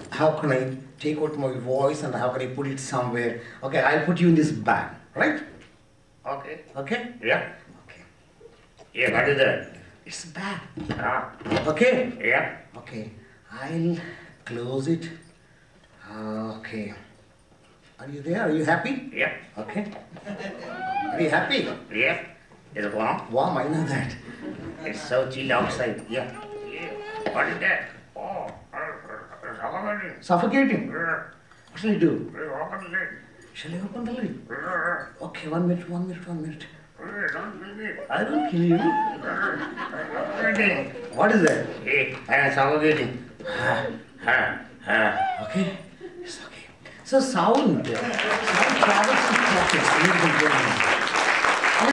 how can I take out my voice and how can I put it somewhere? Okay, I'll put you in this bag, right? Okay. Okay? Yeah. Okay. Yeah, what is that? It's a bag. Ah. Okay? Yeah. Okay. I'll close it. Okay. Are you there? Are you happy? Yeah. Okay. Are you happy? Yeah. Is it warm? Warm, I know that. It's so chilly outside. Yeah. Yeah. What is that? Oh, suffocating. Suffocating? Yeah. What shall I do? Open the lid. Shall I open the lid? Yeah. Okay, 1 minute. Don't kill me. I don't kill you. Suffocating. What is that? Hey, I am suffocating. Okay? It's okay. So sound travels in pockets.